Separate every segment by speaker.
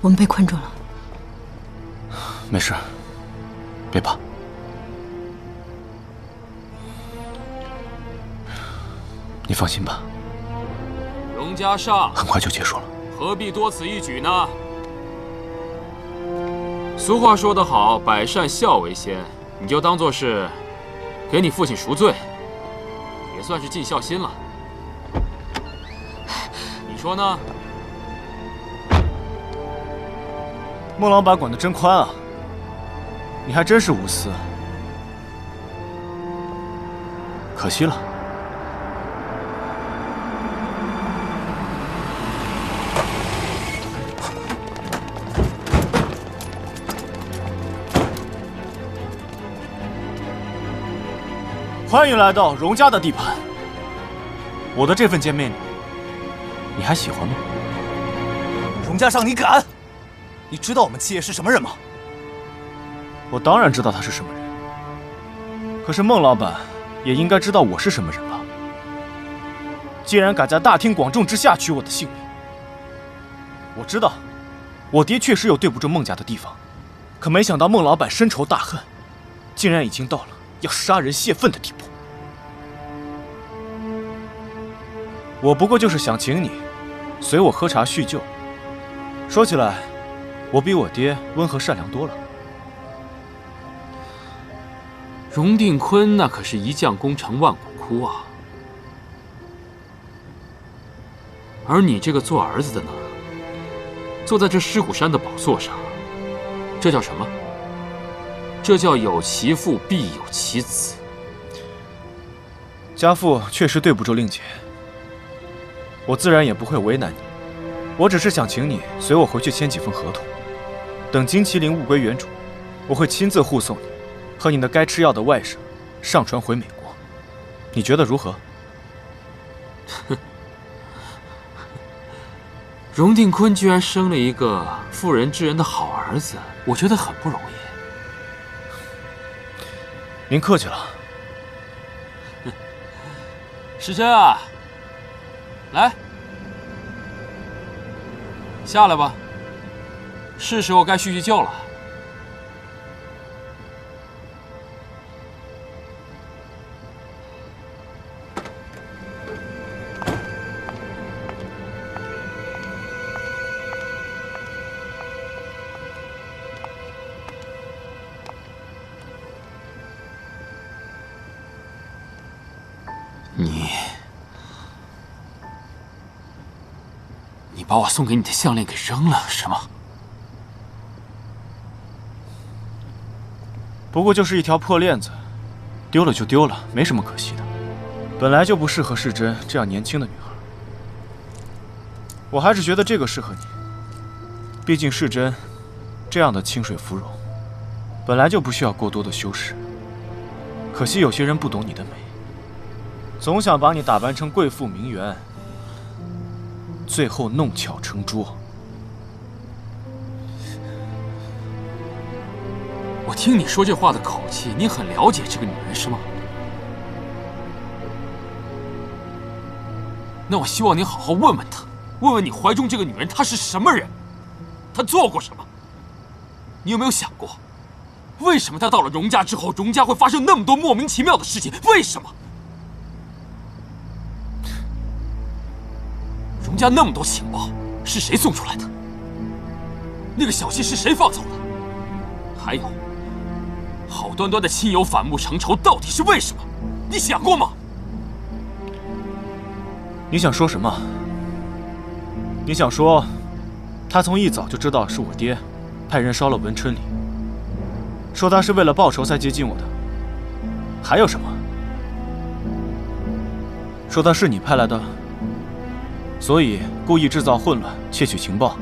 Speaker 1: 我们被困住了。
Speaker 2: 没事，别怕。你放心吧，
Speaker 3: 荣家上，
Speaker 2: 很快就结束了。
Speaker 3: 何必多此一举呢？俗话说得好，百善孝为先，你就当做是给你父亲赎罪，也算是尽孝心了。你说呢？
Speaker 2: 孟老板管得真宽啊，你还真是无私。可惜了。欢迎来到荣家的地盘。我的这份见面礼，你还喜欢吗？
Speaker 4: 荣家上，你敢？你知道我们七爷是什么人吗？
Speaker 2: 我当然知道他是什么人，可是孟老板也应该知道我是什么人吧？既然敢在大庭广众之下取我的性命，我知道我爹确实有对不住孟家的地方，可没想到孟老板深仇大恨，竟然已经到了要杀人泄愤的地步。我不过就是想请你随我喝茶叙旧。说起来，我比我爹温和善良多了。
Speaker 3: 荣定坤那可是一将功成万骨枯啊，而你这个做儿子的呢，坐在这狮虎山的宝座上，这叫什么？这叫有其父必有其子。
Speaker 2: 家父确实对不住令姐，我自然也不会为难你。我只是想请你随我回去签几份合同，等金麒麟物归原主，我会亲自护送你和你那该吃药的外甥上船回美国。你觉得如何？
Speaker 3: 荣定坤居然生了一个妇人之仁的好儿子，我觉得很不容易。
Speaker 2: 您客气了。
Speaker 3: 时珍啊，来，下来吧，是时候该叙叙旧了。你把我送给你的项链给扔了，是吗？
Speaker 2: 不过就是一条破链子，丢了就丢了，没什么可惜的。本来就不适合世珍这样年轻的女孩。我还是觉得这个适合你，毕竟世珍这样的清水芙蓉，本来就不需要过多的修饰。可惜有些人不懂你的美，总想把你打扮成贵妇名媛，最后弄巧成拙。
Speaker 3: 我听你说这话的口气，你很了解这个女人是吗？那我希望你好好问问她，问问你怀中这个女人她是什么人，她做过什么？你有没有想过，为什么她到了荣家之后，荣家会发生那么多莫名其妙的事情？为什么？荣家那么多情报，是谁送出来的？那个小溪是谁放走的？还有，好端端的亲友反目成仇，到底是为什么？你想过吗？
Speaker 2: 你想说什么？你想说，他从一早就知道是我爹派人烧了文春里，说他是为了报仇才接近我的？还有什么？说他是你派来的，所以故意制造混乱，窃取情报？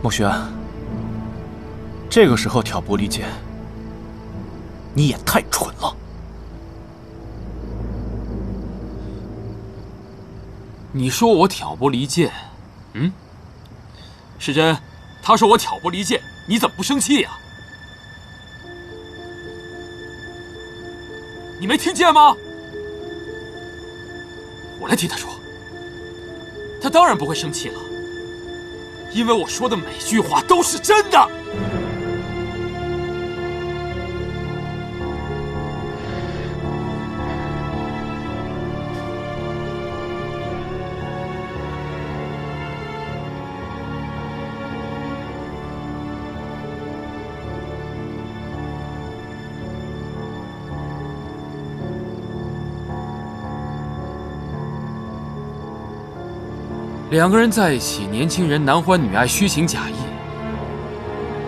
Speaker 2: 墨轩，这个时候挑拨离间，你也太蠢了。
Speaker 3: 你说我挑拨离间，世珍，他说我挑拨离间，你怎么不生气呀？你没听见吗？我来替他说，他他当然不会生气了，因为我说的每句话都是真的。两个人在一起，年轻人男欢女爱，虚情假意。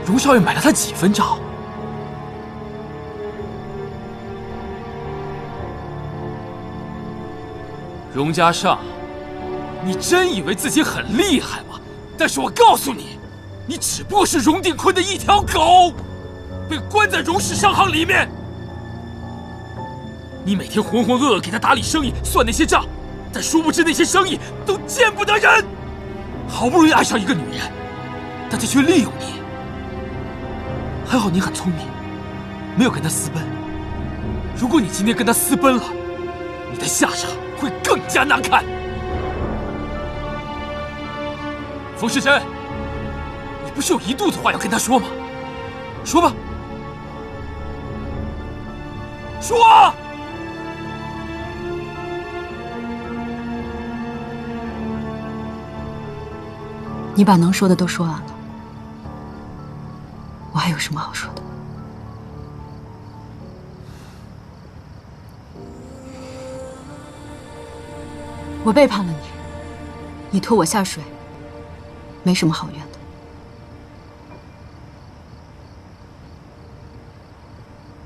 Speaker 3: 荣少爷买了他几分账？荣家尚，你真以为自己很厉害吗？但是我告诉你，你只不过是荣定坤的一条狗，被关在荣氏商行里面。你每天浑浑噩噩给他打理生意，算那些账。但殊不知那些生意都见不得人，好不容易爱上一个女人，但她却利用你。还好你很聪明，没有跟她私奔。如果你今天跟她私奔了，你的下场会更加难看。冯世珍，你不是有一肚子话要跟她说吗？说吧，说啊！
Speaker 1: 你把能说的都说完了，我还有什么好说的？我背叛了你，你拖我下水，没什么好怨的。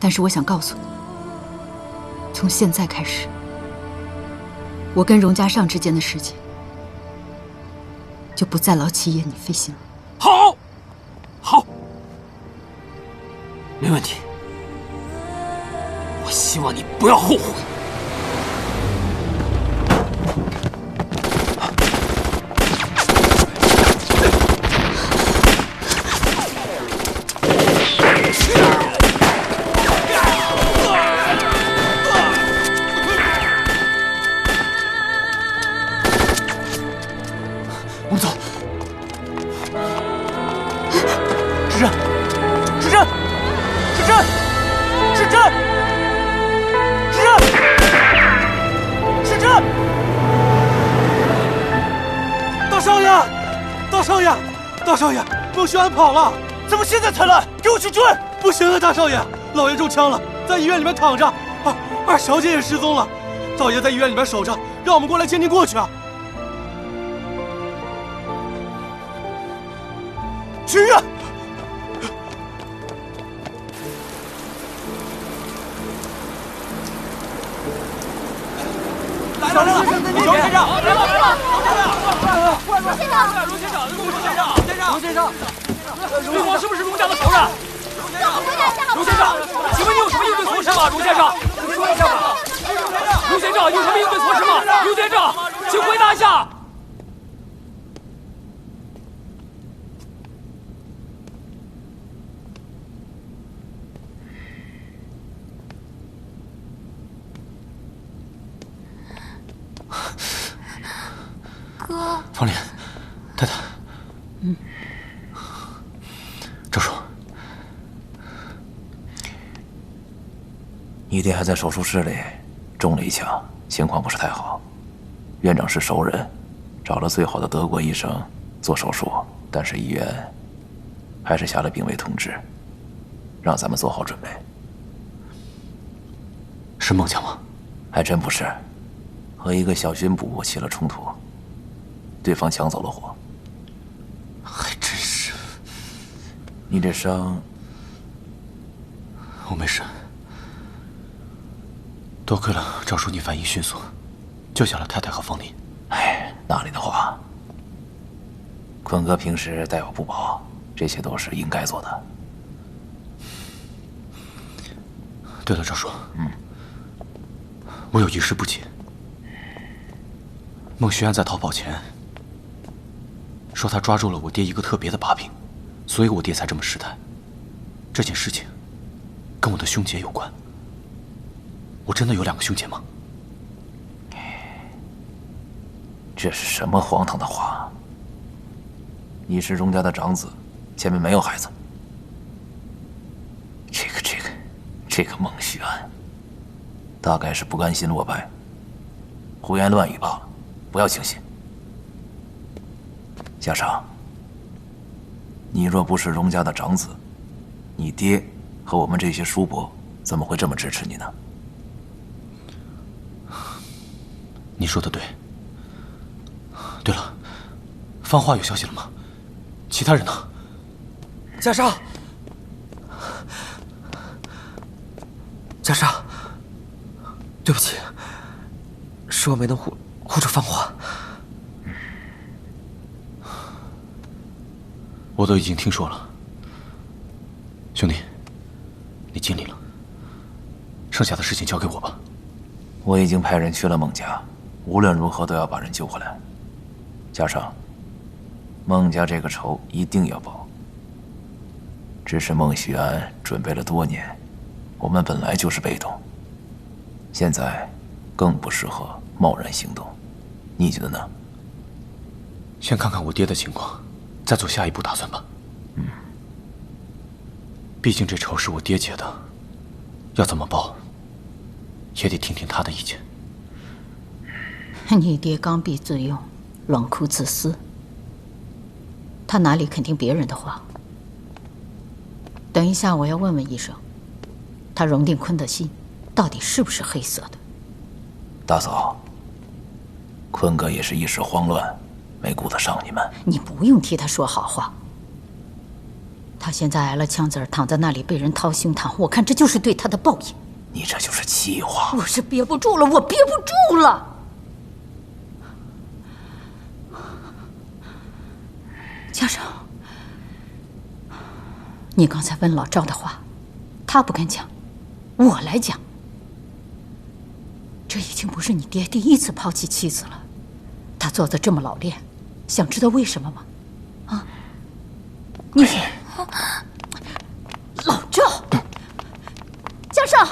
Speaker 1: 但是我想告诉你，从现在开始，我跟荣家尚之间的事情就不再劳其爷你费心了。
Speaker 3: 好，好，没问题。我希望你不要后悔。
Speaker 4: 我们走。芷芷，芷芷，芷芷，芷芷，芷芷，芷芷！大少爷，大少爷，大少爷，孟徐安跑了，怎么现在才来？给我去追！不行啊，大少爷，老爷中枪了，在医院里面躺着。二小姐也失踪了，老爷在医院里面守着，让我们过来接您过去啊。去医院！来了，卢先生，卢先生，
Speaker 3: 对方是不是荣家的仇人？卢先生，请问你有什么应对措施吗？卢先生，说一下吧。卢先生有什么应对措施吗？卢先生，请回答一下。
Speaker 5: 哥，
Speaker 2: 方林，太太，赵叔，
Speaker 6: 你爹还在手术室里，中了一枪，情况不是太好。院长是熟人，找了最好的德国医生做手术，但是医院还是下了病危通知，让咱们做好准备。
Speaker 2: 是孟强吗？
Speaker 6: 还真不是，和一个小巡捕起了冲突，对方抢走了火。
Speaker 2: 还真是。
Speaker 6: 你这伤……
Speaker 2: 我没事。多亏了赵叔你反应迅速，救下了太太和方林。
Speaker 6: 哎，那里的话，坤哥平时待我不薄，这些都是应该做的。
Speaker 2: 对了，赵叔，我有一事不解。孟徐安在逃跑前说他抓住了我爹一个特别的把柄，所以我爹才这么失态。这件事情跟我的兄姐有关。我真的有2个兄姐吗？
Speaker 6: 这是什么荒唐的话？你是荣家的长子，前面没有孩子。这个孟虚安，大概是不甘心落败，胡言乱语罢了，不要轻信。加上，你若不是荣家的长子，你爹和我们这些叔伯怎么会这么支持你呢？
Speaker 2: 你说的对。对了，芳华有消息了吗？其他人呢？
Speaker 4: 嘉莎，嘉莎，对不起，是我没能护住芳华。
Speaker 2: 我都已经听说了，兄弟，你尽力了，剩下的事情交给我吧。
Speaker 6: 我已经派人去了孟家，无论如何都要把人救回来。加上，孟家这个仇一定要报。只是孟虚安准备了多年，我们本来就是被动，现在更不适合贸然行动。你觉得呢？
Speaker 2: 先看看我爹的情况，再做下一步打算吧。毕竟这仇是我爹结的，要怎么报，也得听听他的意见。
Speaker 1: 你爹刚愎自用，冷酷自私，他哪里肯听别人的话？等一下，我要问问医生，他荣定坤的心到底是不是黑色的？
Speaker 6: 大嫂，坤哥也是一时慌乱，没顾得上你们。
Speaker 1: 你不用替他说好话。他现在挨了枪子儿，躺在那里被人掏心膛，我看这就是对他的报应。
Speaker 6: 你这就是气话。
Speaker 1: 我是憋不住了，我憋不住了。嘉生，你刚才问老赵的话，他不敢讲，我来讲。这已经不是你爹第一次抛弃妻子了，他做得这么老练，想知道为什么吗？啊？你老赵，嘉生，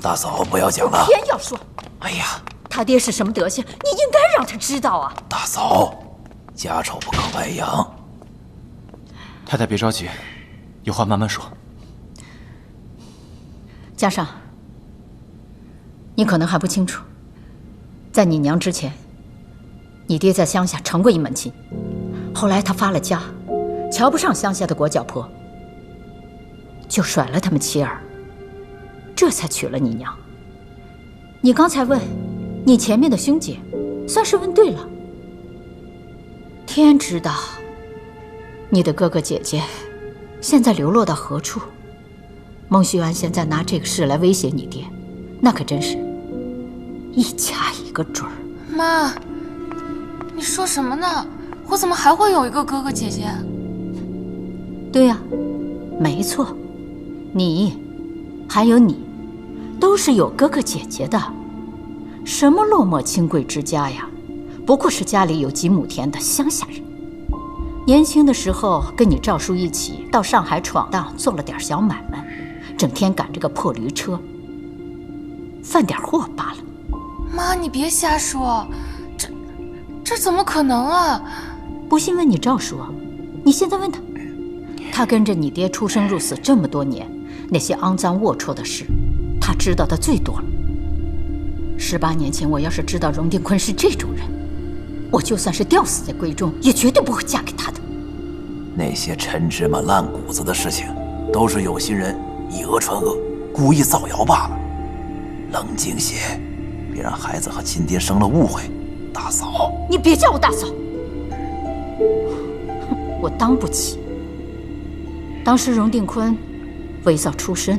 Speaker 6: 大嫂不要讲了，
Speaker 1: 偏要说。
Speaker 6: 哎呀，
Speaker 1: 他爹是什么德行，你应该让他知道啊！
Speaker 6: 大嫂，家丑不可外扬。
Speaker 2: 太太别着急，有话慢慢说。
Speaker 1: 嘉上，你可能还不清楚，在你娘之前，你爹在乡下成过一门亲，后来他发了家，瞧不上乡下的裹脚婆，就甩了他们妻儿，这才娶了你娘。你刚才问，你前面的兄姐，算是问对了。天知道，你的哥哥姐姐现在流落到何处？孟旭安现在拿这个事来威胁你爹，那可真是一掐一个准儿。
Speaker 5: 妈，你说什么呢？我怎么还会有一个哥哥姐姐？
Speaker 1: 对呀，没错，你还有你，都是有哥哥姐姐的。什么落寞清贵之家呀，不过是家里有几亩田的乡下人。年轻的时候跟你赵叔一起到上海闯荡，做了点小买卖，整天赶着个破驴车，贩点货罢了。
Speaker 5: 妈，你别瞎说，这怎么可能啊？
Speaker 1: 不信问你赵叔，你现在问他，他跟着你爹出生入死这么多年，那些肮脏龌龊的事，他知道的最多了。18年前，我要是知道荣定坤是这种人，我就算是吊死在闺中，也绝对不会嫁给他的。
Speaker 6: 那些陈芝麻烂谷子的事情，都是有心人以讹传讹，故意造谣罢了。冷静些，别让孩子和亲爹生了误会。大嫂，
Speaker 1: 你别叫我大嫂，我当不起。当时荣定坤伪造出身，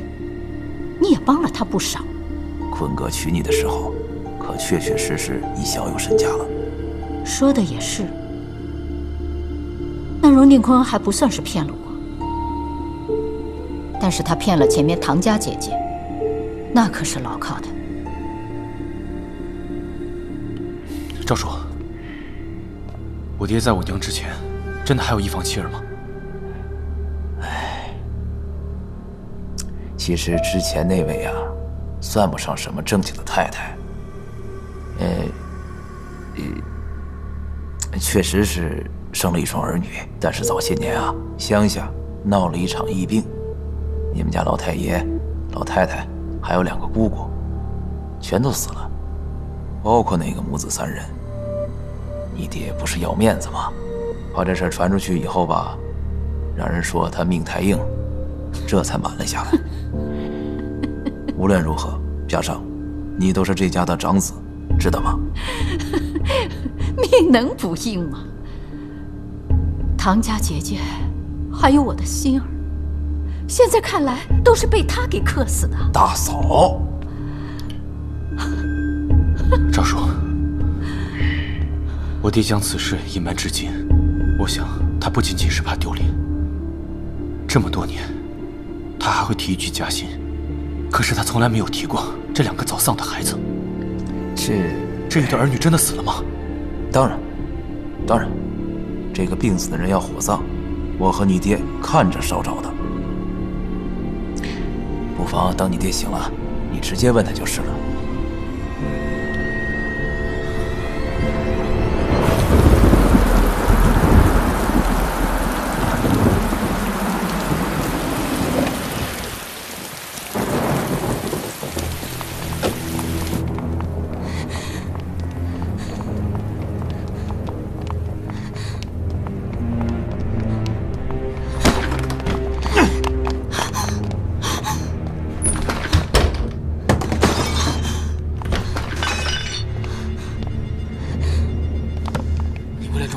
Speaker 1: 你也帮了他不少。
Speaker 6: 坤哥娶你的时候，可确确实实已小有身家了。
Speaker 1: 说的也是，那荣定坤还不算是骗了我，但是他骗了前面唐家姐姐，那可是牢靠的。
Speaker 2: 赵叔，我爹在我娘之前，真的还有一房妻儿吗？
Speaker 6: 其实之前那位啊，算不上什么正经的太太。确实是生了一双儿女，但是早些年啊，乡下闹了一场疫病，你们家老太爷、老太太还有2个姑姑，全都死了，包括那个母子3人。你爹不是要面子吗？把这事传出去以后吧，让人说他命太硬，这才瞒了下来。无论如何，嘉上，你都是这家的长子，知道吗？
Speaker 1: 命能不硬吗？唐家姐姐，还有我的心儿，现在看来都是被他给克死的。
Speaker 6: 大嫂，
Speaker 2: 赵叔，我爹将此事隐瞒至今，我想他不仅仅是怕丢脸。这么多年，他还会提一句加薪，可是他从来没有提过这2个早丧的孩子。这一对儿女真的死了吗？
Speaker 6: 当然，这个病死的人要火葬，我和你爹看着烧着的。不妨等你爹醒了，你直接问他就是了。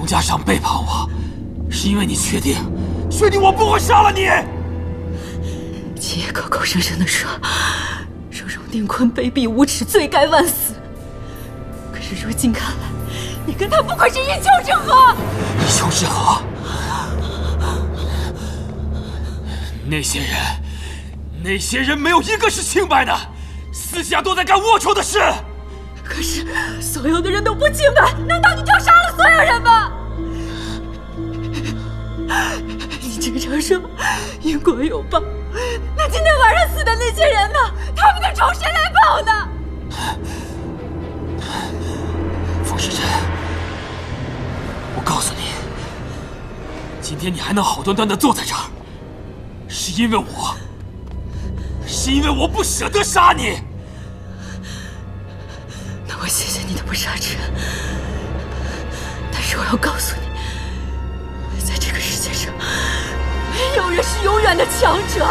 Speaker 3: 加上背叛我，是因为你确定我不会杀了你？
Speaker 1: 姐口口声声地说荣定坤卑鄙无耻，罪该万死。可是如今看来，你跟他不过是一丘之貉。
Speaker 3: 一丘之貉？那些人没有一个是清白的，私下都在干龌龊的事。
Speaker 1: 可是所有的人都不清白，难道你就杀了所有人吗？你经常说因果有报，那今天晚上死的那些人呢？他们的仇谁来报呢？
Speaker 3: 冯时辰，我告诉你，今天你还能好端端的坐在这儿，是因为我不舍得杀你。
Speaker 1: 那我谢谢你的不杀之恩，但是我要告诉你，在这个世界上，没有人是永远的强者。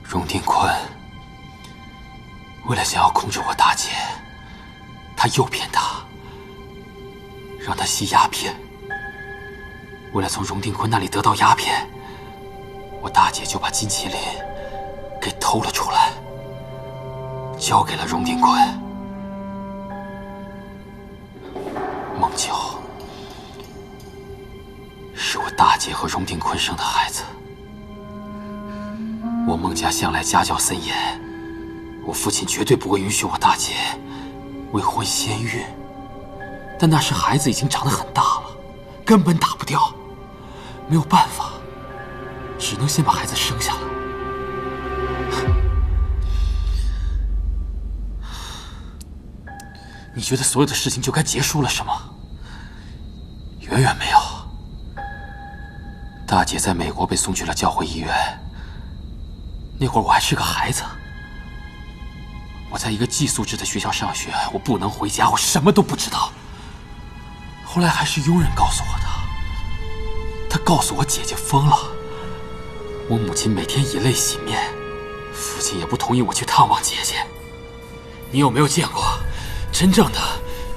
Speaker 3: 荣定坤为了想要控制我大姐，他诱骗她，让她吸鸦片。为了从荣定坤那里得到鸦片，我大姐就把金麒麟给偷了出来，交给了荣定坤。孟九是我大姐和荣定坤生的孩子。我孟家向来家教森严，我父亲绝对不会允许我大姐未婚先孕。但那时孩子已经长得很大了，根本打不掉，没有办法，只能先把孩子生下来。你觉得所有的事情就该结束了是吗？远远没有。大姐在美国被送去了教会医院，那会儿我还是个孩子，我在一个寄宿制的学校上学，我不能回家，我什么都不知道。后来还是佣人告诉我的，他告诉我姐姐疯了。我母亲每天以泪洗面，父亲也不同意我去探望姐姐。你有没有见过真正的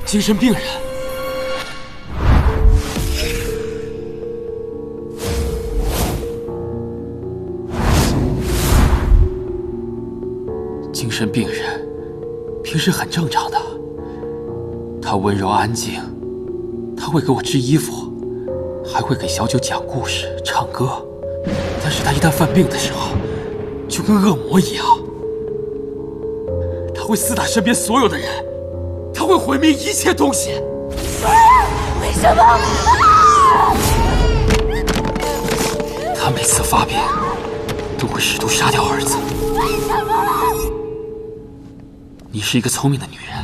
Speaker 3: 精神病人？精神病人平时很正常的，他温柔安静，他会给我织衣服，还会给小九讲故事、唱歌。但是他一旦犯病的时候，就跟恶魔一样，他会厮打身边所有的人，他会毁灭一切东西。
Speaker 5: 为什么？
Speaker 3: 他每次发病都会试图杀掉儿子。
Speaker 5: 为什么？
Speaker 3: 你是一个聪明的女人，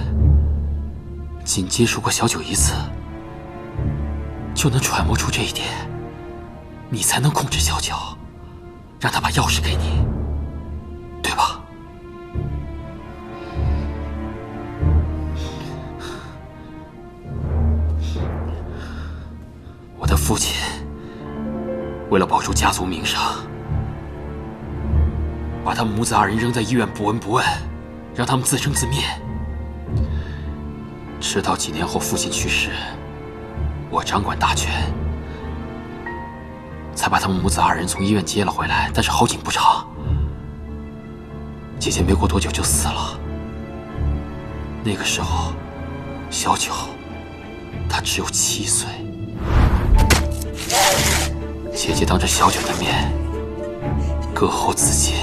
Speaker 3: 仅接触过小九一次，就能揣摩出这一点，你才能控制小九，让他把钥匙给你，对吧？我的父亲为了保住家族名声，把他们母子二人扔在医院不闻不问，让他们自生自灭。直到几年后父亲去世，我掌管大权，才把他们母子二人从医院接了回来。但是好景不长，姐姐没过多久就死了。那个时候，小九她只有7岁。姐姐当着小九的面割喉自尽。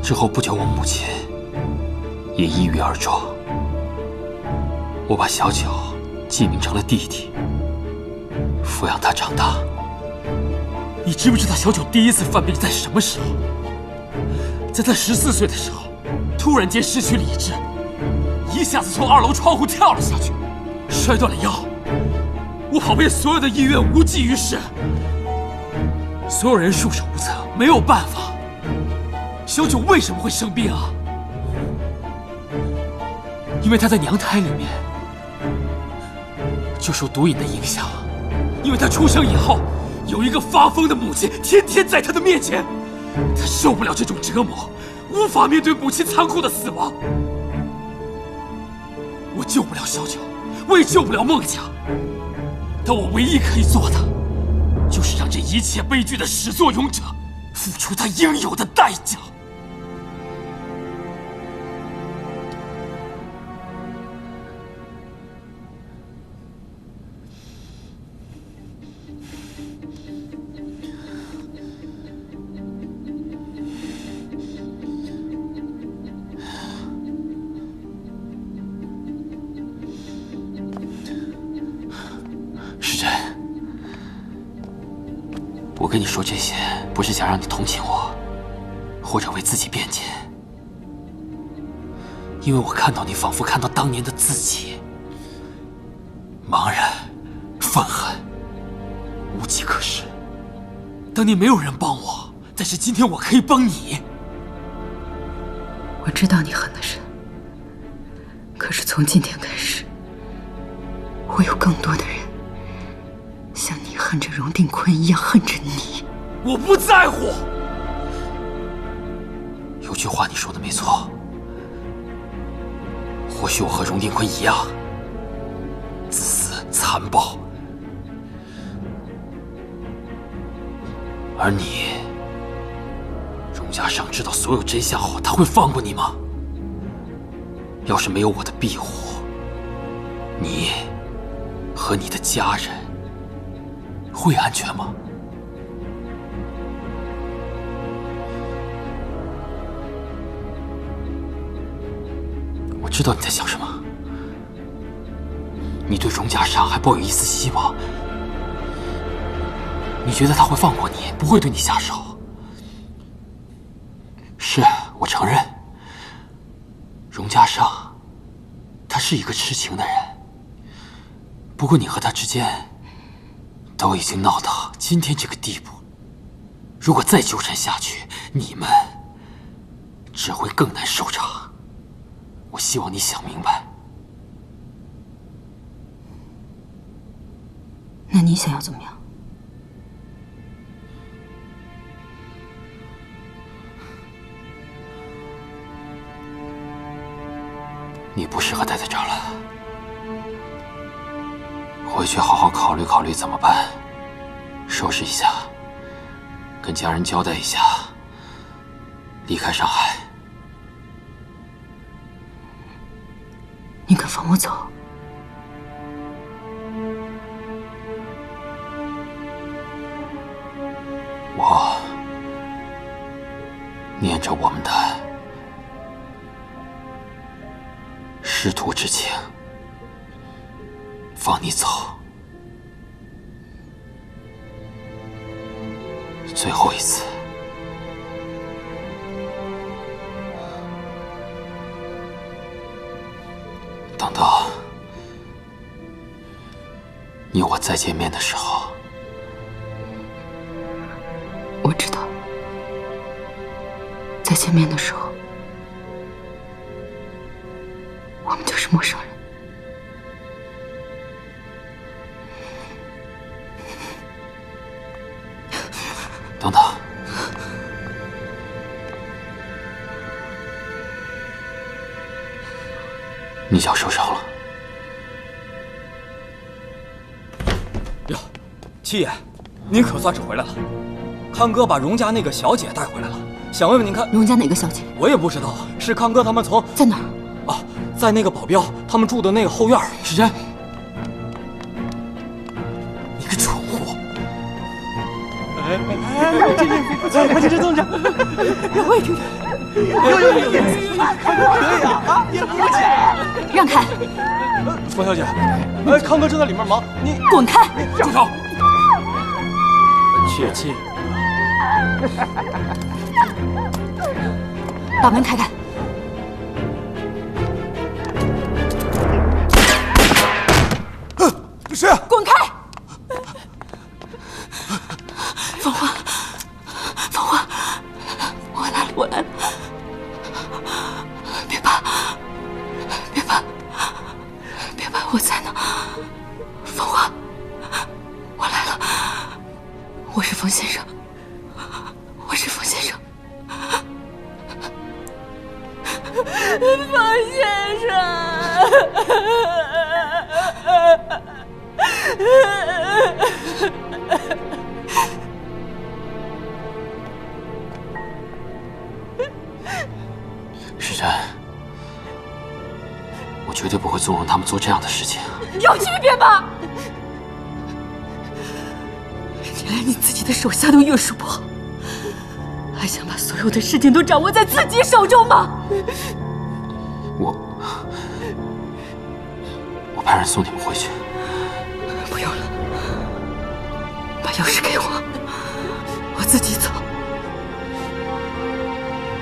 Speaker 3: 之后不久，我母亲也抑郁而终。我把小九寄名成了弟弟，抚养他长大。你知不知道小九第一次犯病在什么时候？在他14岁的时候，突然间失去理智，一下子从2楼窗户跳了下去，摔断了腰。我跑遍所有的医院，无济于事，所有人束手无策，没有办法。小九为什么会生病啊？因为他在娘胎里面就受毒瘾的影响，因为他出生以后有一个发疯的母亲，天天在他的面前，他受不了这种折磨，无法面对母亲残酷的死亡。我救不了小九，我也救不了梦家，但我唯一可以做的，就是让这一切悲剧的始作俑者付出他应有的代价。我跟你说这些，不是想让你同情我，或者为自己辩解，因为我看到你，仿佛看到当年的自己，茫然、愤恨、无计可施。当年没有人帮我，但是今天我可以帮你。
Speaker 7: 我知道你恨得深，可是从今天开始，会有更多的人像你恨着荣定坤一样恨着你。
Speaker 3: 我不在乎。有句话你说的没错，或许我和荣定坤一样，自私残暴，而你，荣家尚知道所有真相后，他会放过你吗？要是没有我的庇护，你和你的家人会安全吗？我知道你在想什么。你对荣家尚还抱有一丝希望，你觉得他会放过你，不会对你下手。是，我承认，荣家尚他是一个痴情的人，不过你和他之间都已经闹到今天这个地步，如果再纠缠下去，你们只会更难收场。我希望你想明白。
Speaker 7: 那你想要怎么样？
Speaker 3: 你不适合待在这儿了，回去好好考虑考虑怎么办，收拾一下，跟家人交代一下，离开上海。
Speaker 7: 你跟放我走。
Speaker 3: 我念着我们的师徒之情，放你走。最后一次。等到你我再见面的时候，
Speaker 7: 我知道，再见面的时候，我们就是陌生人。
Speaker 3: 等等，你脚受伤了。
Speaker 8: 哟，七爷，您可算是回来了。康哥把荣家那个小姐带回来了，想问问您看，
Speaker 7: 荣家哪个小姐？
Speaker 8: 我也不知道，是康哥他们从
Speaker 7: 在哪儿？
Speaker 8: 啊，在那个保镖他们住的那个后院。
Speaker 3: 时珍，你个蠢货！
Speaker 4: 快进这坐着。
Speaker 7: 我也听听。
Speaker 4: 可以啊，也不起。
Speaker 7: 让开！
Speaker 4: 冯小姐，康哥正在里面忙，你
Speaker 7: 滚开！
Speaker 3: 住手！
Speaker 8: 七爷，
Speaker 7: 把门开开。
Speaker 4: 谁啊？
Speaker 7: 滚开！凤花，凤花，我来了，我来了！别怕，别怕，别怕，我在呢。凤花，我来了，我是冯先生，我是冯先生。
Speaker 5: 冯先生。
Speaker 3: 时珍，我绝对不会纵容他们做这样的事情。
Speaker 5: 有区别吗？
Speaker 7: 你连你自己的手下都约束不好，还想把所有的事情都掌握在自己手中吗？
Speaker 3: 我派人送你们回去。
Speaker 7: 不用了，把钥匙给我，我自己走。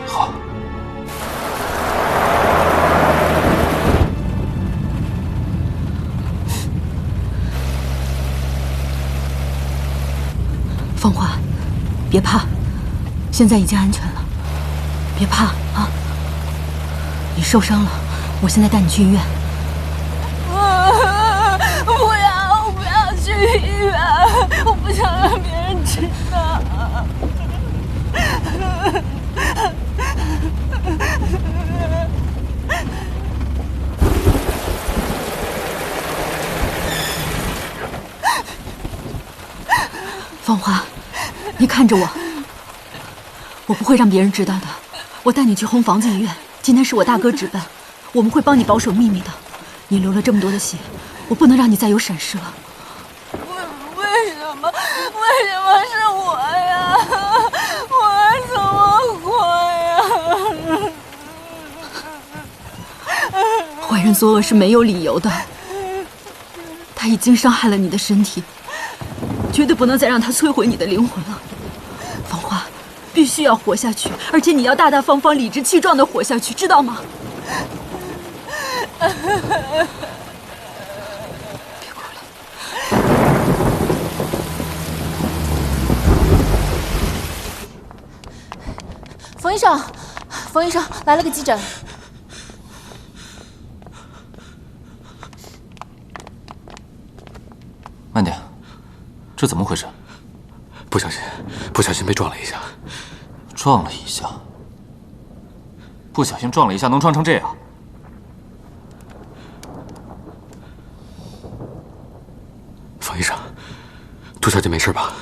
Speaker 3: 好。
Speaker 7: 凤花，别怕，现在已经安全了，别怕啊！你受伤了，我现在带你去医院。
Speaker 5: 不要，不要去医院，我不想让别人知道。
Speaker 7: 凤花，你看着我，我不会让别人知道的。我带你去红房子医院，今天是我大哥值班，我们会帮你保守秘密的。你流了这么多的血，我不能让你再有闪失了。
Speaker 5: 为什么是我呀？我怎么活呀？
Speaker 7: 坏人作恶是没有理由的，他已经伤害了你的身体，绝对不能再让他摧毁你的灵魂了。芳花，必须要活下去，而且你要大大方方、理直气壮地活下去，知道吗？别哭了。
Speaker 5: 冯医生，冯医生，来了个急诊。
Speaker 3: 慢点，这怎么回事？
Speaker 9: 不小心被撞了一下。
Speaker 3: 撞了一下？不小心撞了一下，能撞成这样？
Speaker 9: 冯医生，杜小姐没事吧？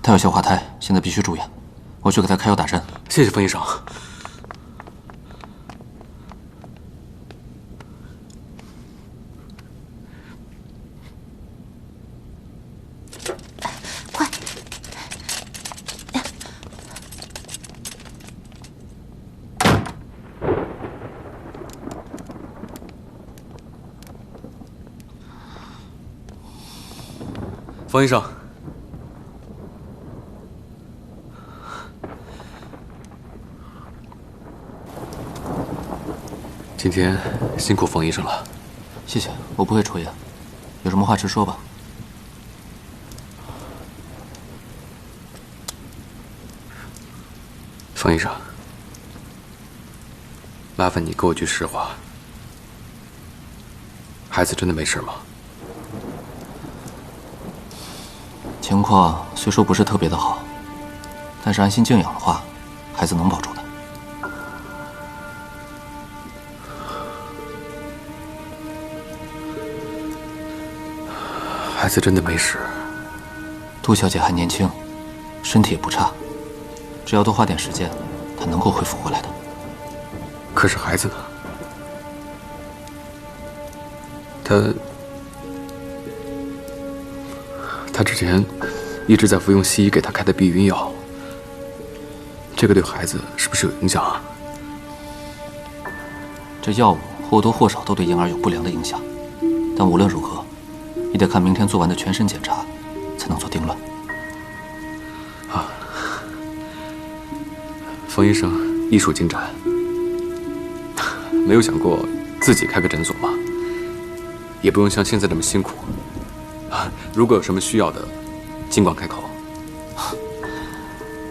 Speaker 3: 她有消化胎，现在必须住院。我去给她开药打针。
Speaker 9: 谢谢冯医生。冯医生，今天辛苦冯医生了。
Speaker 10: 谢谢，我不会抽烟。有什么话直说吧。
Speaker 9: 冯医生，麻烦你给我句实话，孩子真的没事吗？
Speaker 10: 情况虽说不是特别的好，但是安心静养的话，孩子能保住的。
Speaker 9: 孩子真的没事。
Speaker 10: 杜小姐还年轻，身体也不差，只要多花点时间，她能够恢复过来的。
Speaker 9: 可是孩子呢？他之前一直在服用西医给他开的避孕药，这个对孩子是不是有影响啊？
Speaker 10: 这药物或多或少都对婴儿有不良的影响，但无论如何，也得看明天做完的全身检查，才能做定论。
Speaker 9: 啊，冯医生医术精湛，没有想过自己开个诊所吗？也不用像现在这么辛苦。如果有什么需要的，尽管开口。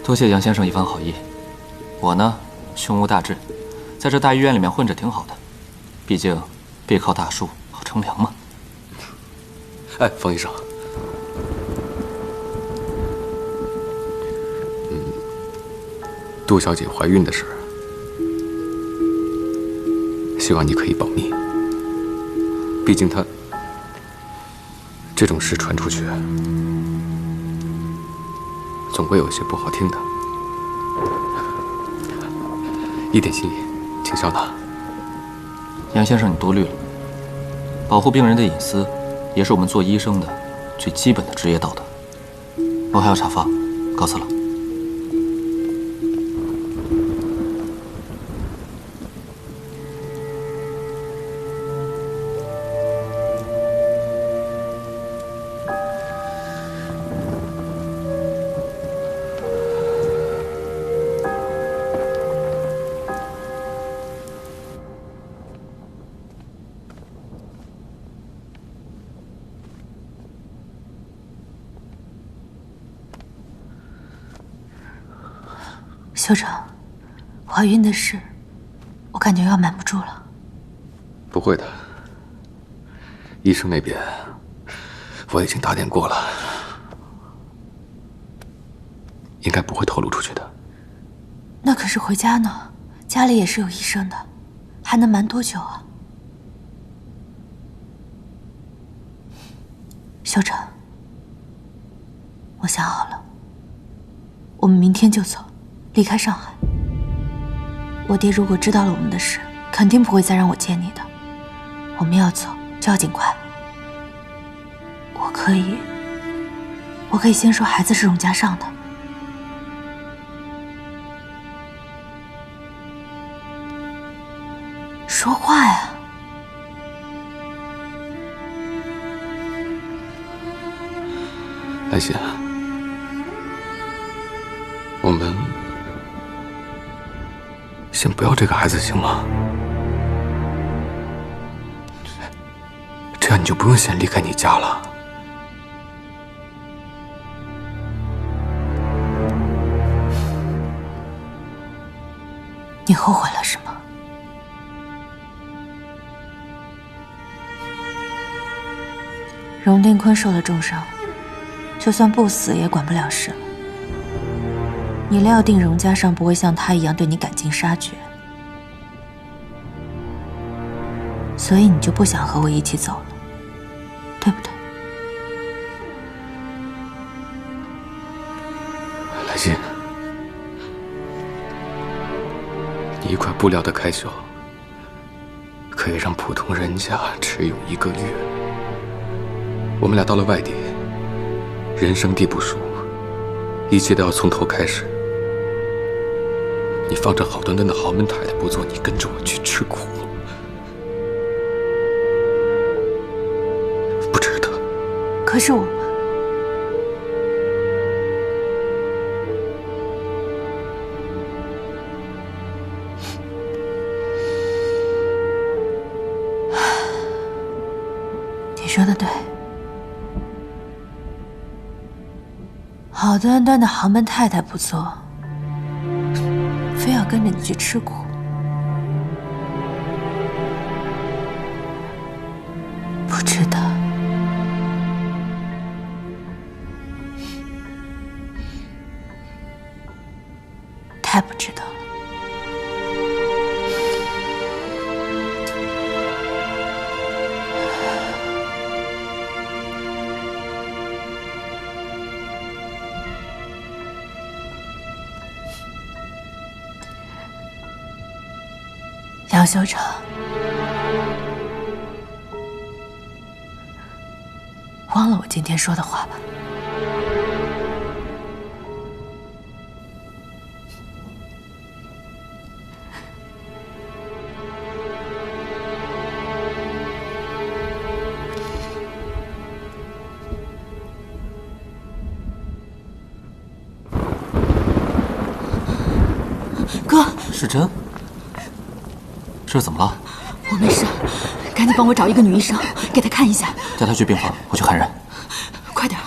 Speaker 10: 多谢杨先生一番好意。我呢，胸无大志，在这大医院里面混着挺好的，毕竟背靠大树好乘凉嘛。
Speaker 9: 哎，冯医生，杜小姐怀孕的事，希望你可以保密。毕竟她这种事传出去，总会有一些不好听的。一点心意，请笑纳。
Speaker 10: 杨先生，你多虑了。保护病人的隐私，也是我们做医生的最基本的职业道德。我还要查房，告辞了。
Speaker 11: 修长，怀孕的事，我感觉要瞒不住了。
Speaker 9: 不会的，医生那边我已经打点过了，应该不会透露出去的。
Speaker 11: 那可是回家呢，家里也是有医生的，还能瞒多久啊？修长，我想好了，我们明天就走。离开上海，我爹如果知道了我们的事，肯定不会再让我见你的。我们要走就要尽快。我可以先说孩子是荣家上的。说话呀！
Speaker 9: 来信，我们先不要这个孩子，行吗？这样你就不用先离开你家了。
Speaker 11: 你后悔了是吗？荣定坤受了重伤，就算不死也管不了事了。你料定荣家上不会像他一样对你赶尽杀绝，所以你就不想和我一起走了，对不对？
Speaker 9: 来信，你一块布料的开销，可以让普通人家吃用1个月。我们俩到了外地，人生地不熟，一切都要从头开始。你放着好端端的豪门太太不做，你跟着我去吃苦，不值得。
Speaker 11: 可是说的对，好端端的航班太太不做，非要跟着你去吃苦。不值得。太不值得了。杨修长，忘了我今天说的话吧。
Speaker 7: 哥，
Speaker 10: 世珍，这是怎么了？
Speaker 7: 我没事，赶紧帮我找一个女医生，给她看一下。
Speaker 10: 带她去病房，我去看人。
Speaker 7: 快点。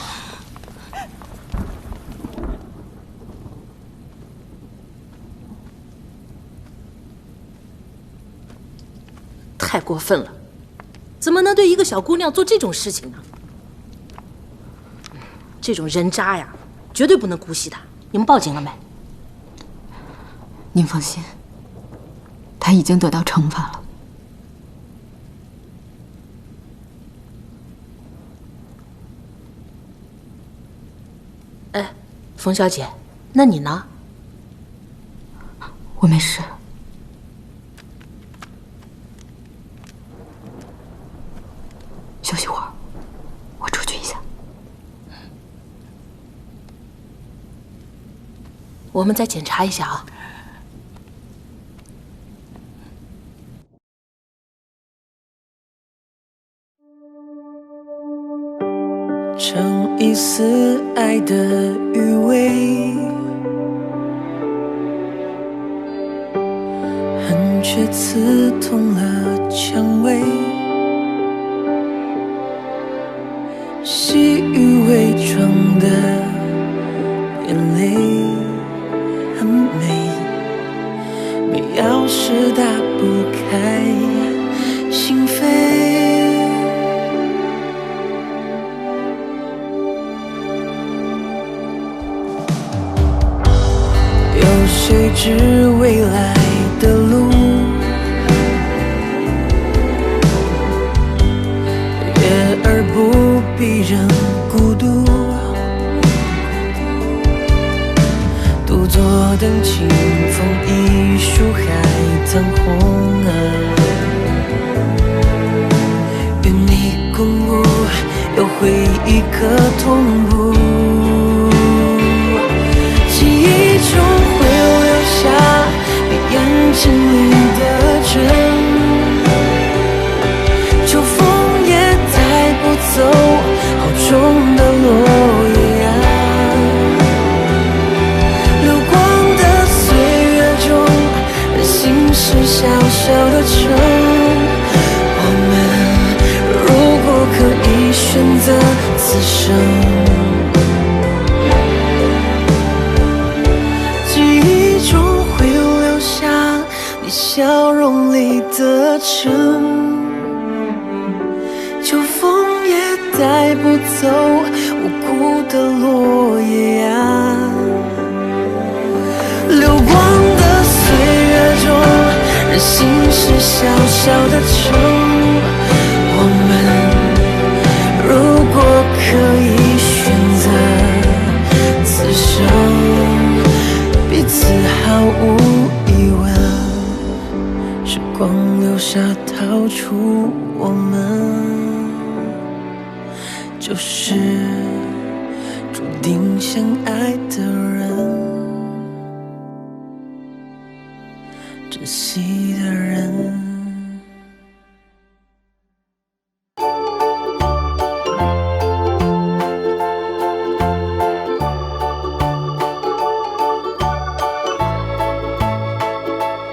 Speaker 12: 太过分了，怎么能对一个小姑娘做这种事情呢？这种人渣呀，绝对不能姑息他。你们报警了没？
Speaker 7: 您放心，他已经得到惩罚了。
Speaker 12: 哎，冯小姐，那你呢？
Speaker 7: 我没事。休息会儿，我出去一下。
Speaker 12: 我们再检查一下啊。
Speaker 13: 尝一丝爱的余味，恨却刺痛了蔷薇，细雨伪装的眼泪很美，没钥匙打不开心扉。谁知未来的路，月儿不必人孤独，独坐等清风一树海棠红啊，与你共舞，又会一刻同步，记忆中眼睛里的针，秋风也带不走好重的落叶啊，流光的岁月中，任心事小小的城，我们如果可以选择此生，笑容里的真，秋风也带不走无辜的落叶啊，流光的岁月中，任心事小小的城，我们如果可以选择此生，彼此毫无疑问，时光留下逃出我们，就是注定相爱的人，珍惜的人。